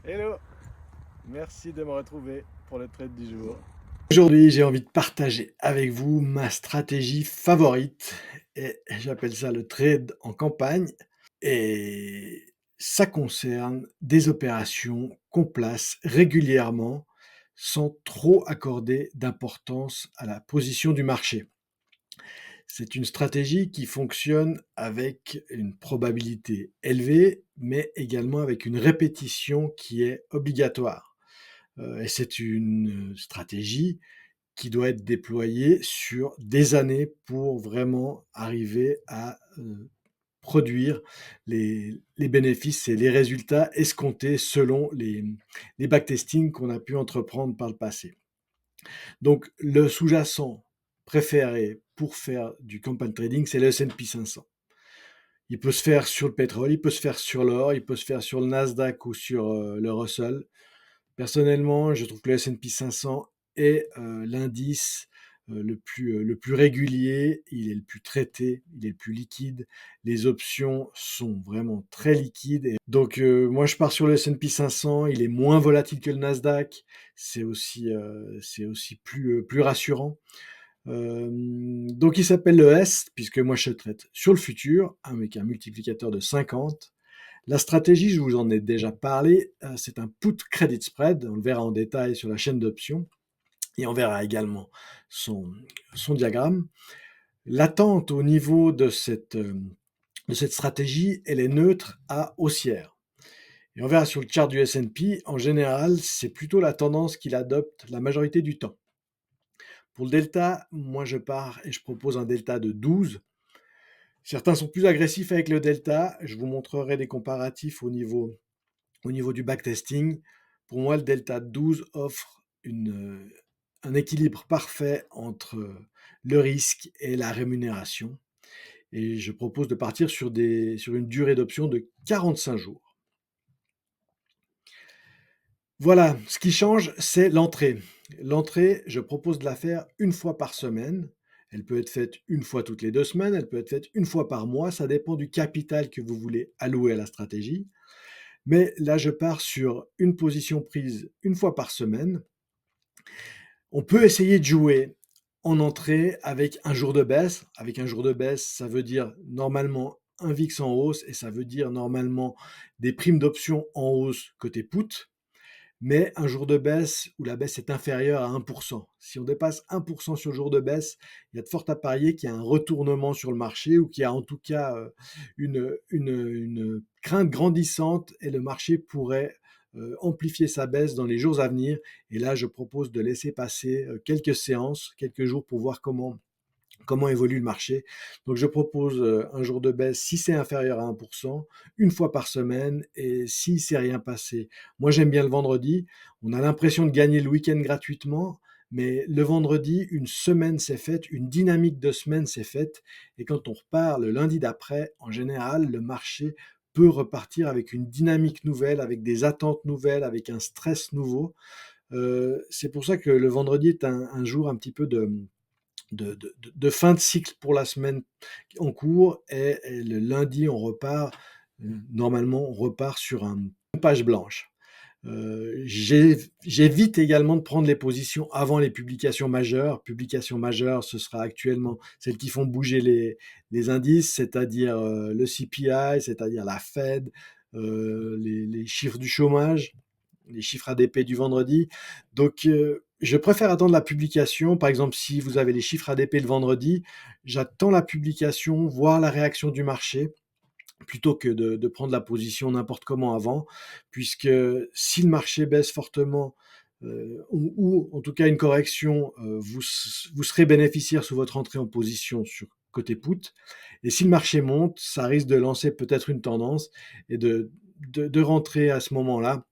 Hello, merci de me retrouver pour le trade du jour. Aujourd'hui, j'ai envie de partager avec vous ma stratégie favorite et j'appelle ça le trade en campagne et ça concerne des opérations qu'on place régulièrement sans trop accorder d'importance à la position du marché. C'est une stratégie qui fonctionne avec une probabilité élevée, mais également avec une répétition qui est obligatoire. Et c'est une stratégie qui doit être déployée sur des années pour vraiment arriver à produire les bénéfices et les résultats escomptés selon les backtesting qu'on a pu entreprendre par le passé. Donc le sous-jacent préféré pour faire du compound trading, c'est le S&P 500. Il peut se faire sur le pétrole, il peut se faire sur l'or, il peut se faire sur le Nasdaq ou sur le Russell. Personnellement, je trouve que le S&P 500 est l'indice le plus régulier, il est le plus traité, il est le plus liquide. Les options sont vraiment très liquides. Donc, moi, je pars sur le S&P 500, il est moins volatile que le Nasdaq, c'est aussi plus rassurant. Donc, il s'appelle le S, puisque moi, je traite sur le futur, avec un multiplicateur de 50. La stratégie, je vous en ai déjà parlé, c'est un put credit spread, on le verra en détail sur la chaîne d'options et on verra également son, son diagramme. L'attente au niveau de cette stratégie, elle est neutre à haussière. Et on verra sur le chart du S&P, en général, c'est plutôt la tendance qu'il adopte la majorité du temps. Pour le delta, moi je pars et je propose un delta de 12. Certains sont plus agressifs avec le delta, je vous montrerai des comparatifs au niveau du backtesting. Pour moi, le delta 12 offre un équilibre parfait entre le risque et la rémunération. Et je propose de partir sur une durée d'option de 45 jours. Voilà, ce qui change, c'est l'entrée. L'entrée, je propose de la faire une fois par semaine. Elle peut être faite une fois toutes les 2 semaines, elle peut être faite une fois par mois, ça dépend du capital que vous voulez allouer à la stratégie. Mais là, je pars sur une position prise une fois par semaine. On peut essayer de jouer en entrée avec un jour de baisse. Avec un jour de baisse, ça veut dire normalement un VIX en hausse et ça veut dire normalement des primes d'options en hausse côté put. Mais un jour de baisse où la baisse est inférieure à 1%. Si on dépasse 1% sur le jour de baisse, il y a de fortes à parier qu'il y a un retournement sur le marché ou qu'il y a en tout cas une crainte grandissante et le marché pourrait amplifier sa baisse dans les jours à venir. Et là, je propose de laisser passer quelques séances, quelques jours pour voir comment évolue le marché. Donc je propose un jour de baisse si c'est inférieur à 1%, une fois par semaine, et si c'est rien passé. Moi j'aime bien le vendredi, on a l'impression de gagner le week-end gratuitement, mais le vendredi, une semaine s'est faite, une dynamique de semaine s'est faite, et quand on repart le lundi d'après, en général, le marché peut repartir avec une dynamique nouvelle, avec des attentes nouvelles, avec un stress nouveau. C'est pour ça que le vendredi est un jour un petit peu de fin de cycle pour la semaine en cours et le lundi on repart, normalement on repart sur une page blanche. J'évite également de prendre les positions avant les publications majeures. Publications majeures, ce sera actuellement celles qui font bouger les indices, c'est-à-dire le CPI, c'est-à-dire la Fed, les chiffres du chômage, les chiffres ADP du vendredi. Donc, je préfère attendre la publication. Par exemple, si vous avez les chiffres ADP le vendredi, j'attends la publication, voir la réaction du marché, plutôt que de prendre la position n'importe comment avant, puisque si le marché baisse fortement, ou en tout cas une correction, vous serez bénéficiaire sur votre entrée en position sur côté put. Et si le marché monte, ça risque de lancer peut-être une tendance et de rentrer à ce moment-là,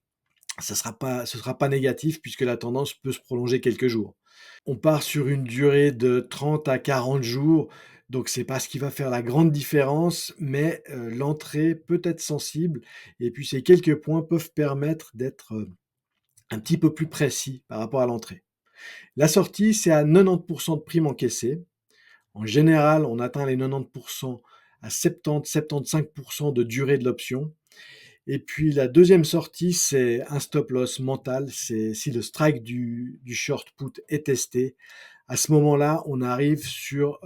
ce sera pas négatif puisque la tendance peut se prolonger quelques jours. On part sur une durée de 30 à 40 jours, donc c'est pas ce qui va faire la grande différence, mais l'entrée peut être sensible et puis ces quelques points peuvent permettre d'être, un petit peu plus précis par rapport à l'entrée. La sortie, c'est à 90 de prime encaissée. En général, on atteint les 90 à 70-75 de durée de l'option. Et puis la deuxième sortie, c'est un stop loss mental. C'est si le strike du short put est testé. À ce moment-là, on arrive sur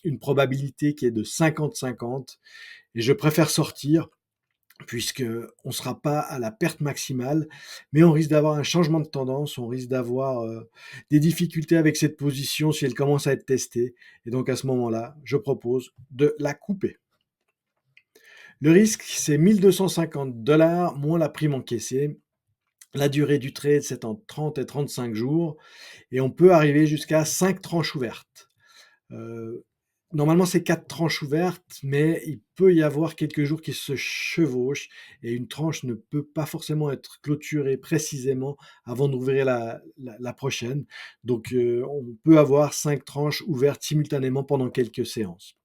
une probabilité qui est de 50-50. Et je préfère sortir puisque on ne sera pas à la perte maximale, mais on risque d'avoir un changement de tendance, on risque d'avoir des difficultés avec cette position si elle commence à être testée. Et donc à ce moment-là, je propose de la couper. Le risque, c'est 1250 $ moins la prime encaissée. La durée du trade, c'est entre 30 et 35 jours, et on peut arriver jusqu'à 5 tranches ouvertes. Euh, Normalement, c'est 4 tranches ouvertes, mais il peut y avoir quelques jours qui se chevauchent et une tranche ne peut pas forcément être clôturée précisément avant d'ouvrir la prochaine. Donc, on peut avoir 5 tranches ouvertes simultanément pendant quelques séances.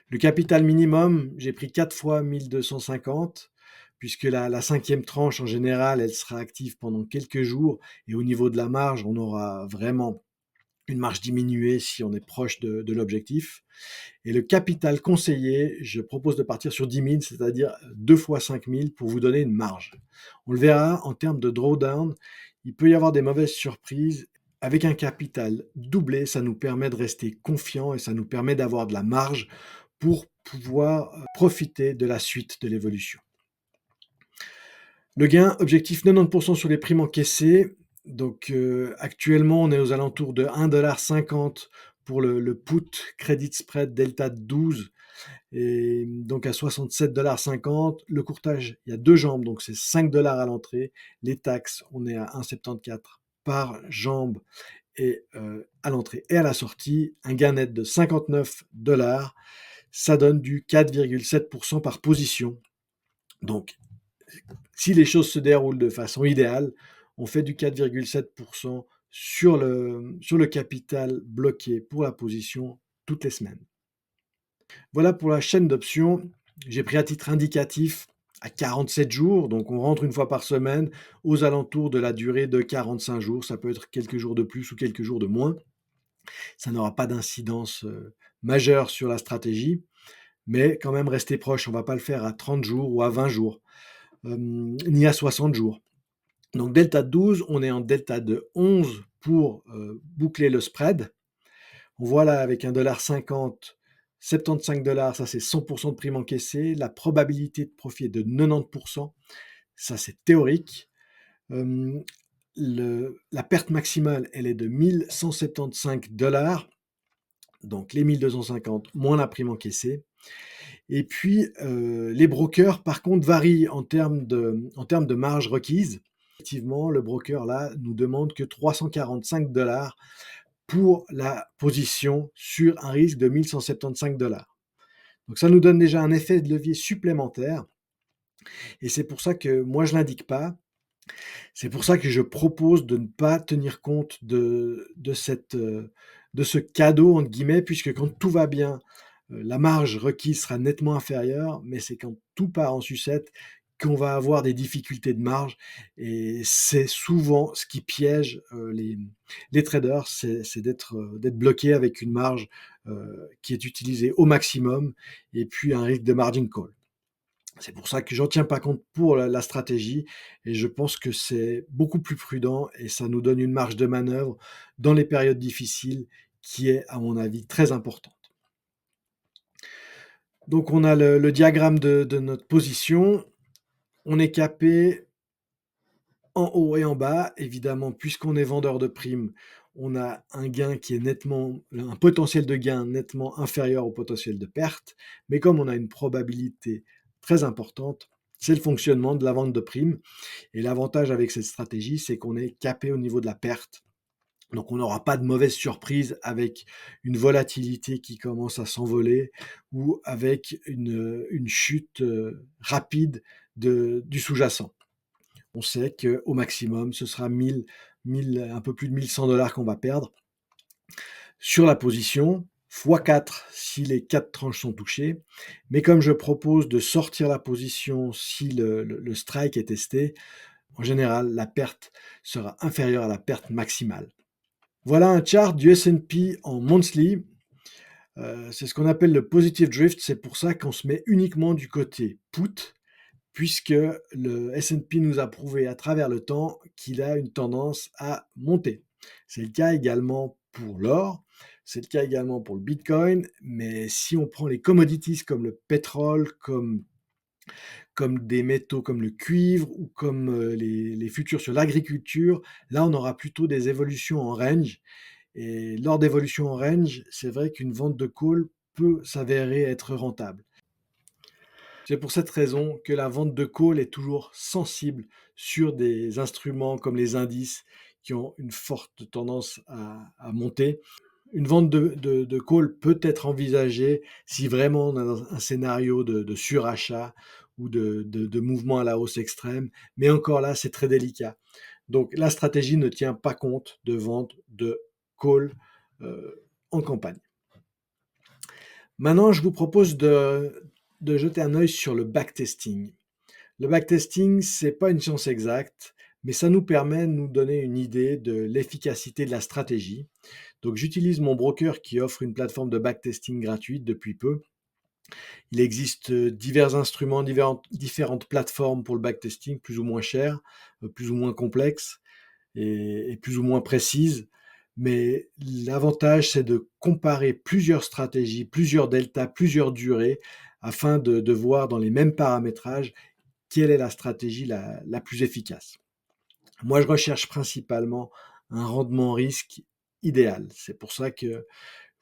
Le capital minimum, j'ai pris 4 fois 1250, puisque la cinquième tranche, en général, elle sera active pendant quelques jours. Et au niveau de la marge, on aura vraiment une marge diminuée si on est proche de l'objectif. Et le capital conseillé, je propose de partir sur 10 000, c'est-à-dire 2 fois 5 000 pour vous donner une marge. On le verra en termes de drawdown, il peut y avoir des mauvaises surprises. Avec un capital doublé, ça nous permet de rester confiant et ça nous permet d'avoir de la marge pour pouvoir profiter de la suite de l'évolution. Le gain, objectif 90% sur les primes encaissées. Donc actuellement, on est aux alentours de 1,50 $ pour le put credit spread delta 12, et donc à 67,50 $. Le courtage, il y a 2 jambes, donc c'est 5 $ à l'entrée. Les taxes, on est à 1,74 $ par jambe et à l'entrée et à la sortie. Un gain net de 59 $. Ça donne du 4,7% par position. Donc, si les choses se déroulent de façon idéale, on fait du 4,7% sur le capital bloqué pour la position toutes les semaines. Voilà pour la chaîne d'options. J'ai pris à titre indicatif à 47 jours, donc on rentre une fois par semaine aux alentours de la durée de 45 jours. Ça peut être quelques jours de plus ou quelques jours de moins. Ça n'aura pas d'incidence majeure sur la stratégie, mais quand même rester proche. On ne va pas le faire à 30 jours ou à 20 jours, ni à 60 jours. Donc delta de 12, on est en delta de 11 pour boucler le spread. On voit là avec 1,50 $, 75 $, ça c'est 100% de prime encaissée. La probabilité de profit est de 90%, ça c'est théorique. La perte maximale, elle est de 1175 $, donc les 1250 moins la prime encaissée. Et puis les brokers par contre varient en termes de marge requise. Effectivement, le broker là nous demande que 345 $ pour la position sur un risque de 1175 $. Donc ça nous donne déjà un effet de levier supplémentaire. Et c'est pour ça que moi je l'indique pas. C'est pour ça que je propose de ne pas tenir compte de ce cadeau, entre guillemets, puisque quand tout va bien, la marge requise sera nettement inférieure, mais c'est quand tout part en sucette qu'on va avoir des difficultés de marge. Et c'est souvent ce qui piège les traders, c'est d'être bloqué avec une marge qui est utilisée au maximum et puis un risque de margin call. C'est pour ça que j'en tiens pas compte pour la stratégie et je pense que c'est beaucoup plus prudent et ça nous donne une marge de manœuvre dans les périodes difficiles qui est, à mon avis, très importante. Donc on a le diagramme de notre position. On est capé en haut et en bas. Évidemment, puisqu'on est vendeur de primes, on a un potentiel de gain nettement inférieur au potentiel de perte. Mais comme on a une probabilité très importante, c'est le fonctionnement de la vente de primes. Et l'avantage avec cette stratégie, c'est qu'on est capé au niveau de la perte. Donc on n'aura pas de mauvaise surprise avec une volatilité qui commence à s'envoler ou avec une chute rapide du sous-jacent. On sait qu'au maximum, ce sera un peu plus de 1100 $ qu'on va perdre sur la position, x 4 si les 4 tranches sont touchées. Mais comme je propose de sortir la position si le strike est testé, en général, la perte sera inférieure à la perte maximale. Voilà un chart du S&P en monthly. C'est ce qu'on appelle le positive drift. C'est pour ça qu'on se met uniquement du côté put. puisque le S&P nous a prouvé à travers le temps qu'il a une tendance à monter. C'est le cas également pour l'or, c'est le cas également pour le Bitcoin, mais si on prend les commodities comme le pétrole, comme des métaux comme le cuivre ou comme les futurs sur l'agriculture, là on aura plutôt des évolutions en range. Et lors d'évolutions en range, c'est vrai qu'une vente de call peut s'avérer être rentable. C'est pour cette raison que la vente de call est toujours sensible sur des instruments comme les indices qui ont une forte tendance à monter. Une vente de call peut être envisagée si vraiment on a un scénario de surachat ou de mouvement à la hausse extrême, mais encore là, c'est très délicat. Donc la stratégie ne tient pas compte de vente de call en campagne. Maintenant, je vous propose de jeter un œil sur le backtesting. Le backtesting, c'est pas une science exacte, mais ça nous permet de nous donner une idée de l'efficacité de la stratégie. Donc j'utilise mon broker qui offre une plateforme de backtesting gratuite depuis peu. Il existe divers instruments, différentes plateformes pour le backtesting, plus ou moins chères, plus ou moins complexes et plus ou moins précises. Mais l'avantage, c'est de comparer plusieurs stratégies, plusieurs deltas, plusieurs durées, afin de voir dans les mêmes paramétrages quelle est la stratégie la plus efficace. Moi, je recherche principalement un rendement risque idéal. C'est pour ça que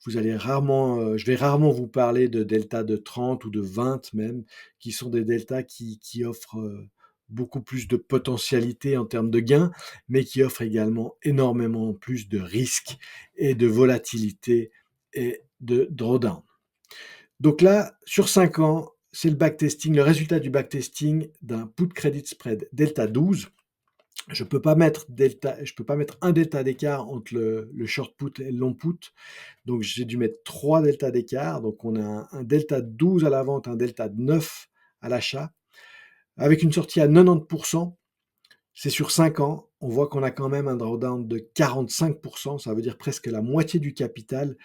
je vais rarement vous parler de deltas de 30 ou de 20 même, qui sont des deltas qui offrent beaucoup plus de potentialité en termes de gains, mais qui offrent également énormément plus de risques et de volatilité et de drawdown. Donc là, sur 5 ans, c'est le backtesting, le résultat du backtesting d'un put credit spread delta 12. Je peux pas mettre un delta d'écart entre le short put et le long put. Donc j'ai dû mettre 3 deltas d'écart. Donc on a un delta de 12 à la vente, un delta de 9 à l'achat. Avec une sortie à 90%, c'est sur 5 ans. On voit qu'on a quand même un drawdown de 45%. Ça veut dire presque la moitié du capital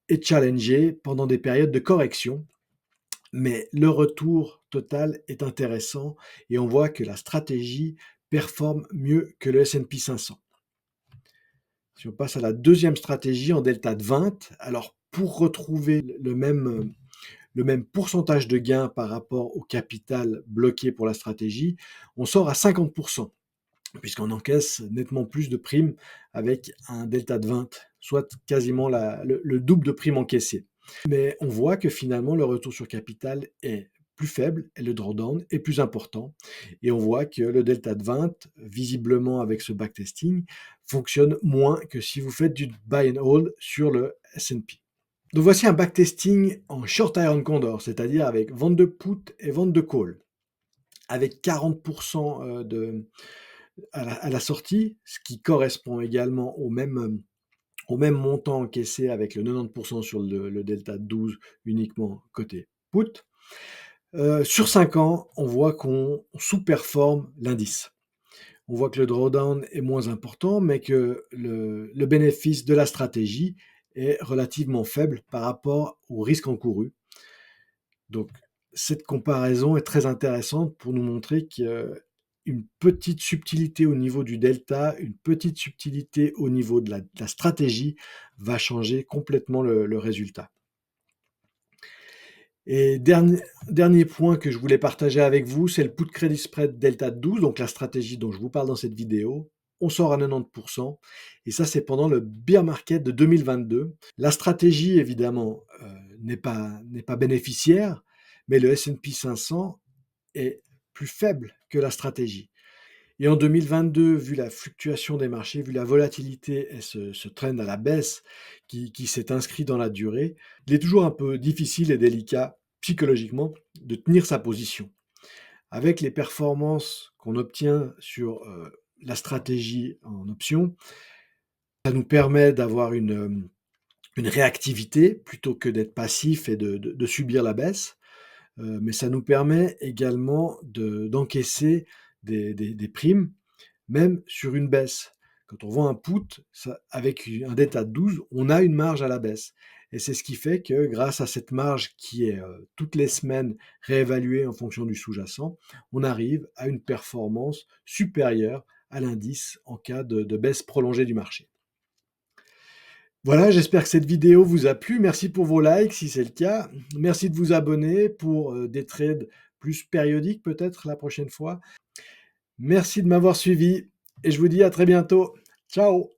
est challengé pendant des périodes de correction. Mais le retour total est intéressant et on voit que la stratégie performe mieux que le S&P 500. Si on passe à la deuxième stratégie en delta de 20, alors pour retrouver le même pourcentage de gain par rapport au capital bloqué pour la stratégie, on sort à 50%, puisqu'on encaisse nettement plus de primes avec un delta de 20, soit quasiment le double de primes encaissées. Mais on voit que finalement, le retour sur capital est plus faible et le drawdown est plus important. Et on voit que le delta de 20, visiblement avec ce backtesting, fonctionne moins que si vous faites du buy and hold sur le S&P. Donc voici un backtesting en short iron condor, c'est-à-dire avec vente de put et vente de call, avec 40% à la sortie, ce qui correspond également au même montant encaissé avec le 90% sur le delta 12 uniquement côté put. Sur 5 ans, on voit qu'on sous-performe l'indice. On voit que le drawdown est moins important, mais que le bénéfice de la stratégie est relativement faible par rapport au risque encouru. Donc, cette comparaison est très intéressante pour nous montrer qu'une petite subtilité au niveau du delta, une petite subtilité au niveau de la stratégie va changer complètement le résultat. Et dernier point que je voulais partager avec vous, c'est le put credit spread delta 12, donc la stratégie dont je vous parle dans cette vidéo. On sort à 90%, et ça c'est pendant le bear market de 2022. La stratégie évidemment n'est pas bénéficiaire, mais le S&P 500 est plus faible que la stratégie. Et en 2022, vu la fluctuation des marchés, vu la volatilité et ce trend à la baisse qui s'est inscrit dans la durée, il est toujours un peu difficile et délicat psychologiquement de tenir sa position. Avec les performances qu'on obtient sur la stratégie en option, ça nous permet d'avoir une réactivité plutôt que d'être passif et de subir la baisse. Mais ça nous permet également d'encaisser des primes, même sur une baisse. Quand on vend un put avec un delta de 12, on a une marge à la baisse. Et c'est ce qui fait que grâce à cette marge qui est toutes les semaines réévaluée en fonction du sous-jacent, on arrive à une performance supérieure à l'indice en cas de baisse prolongée du marché. Voilà, j'espère que cette vidéo vous a plu. Merci pour vos likes si c'est le cas. Merci de vous abonner pour des trades plus périodiques peut-être la prochaine fois. Merci de m'avoir suivi et je vous dis à très bientôt. Ciao!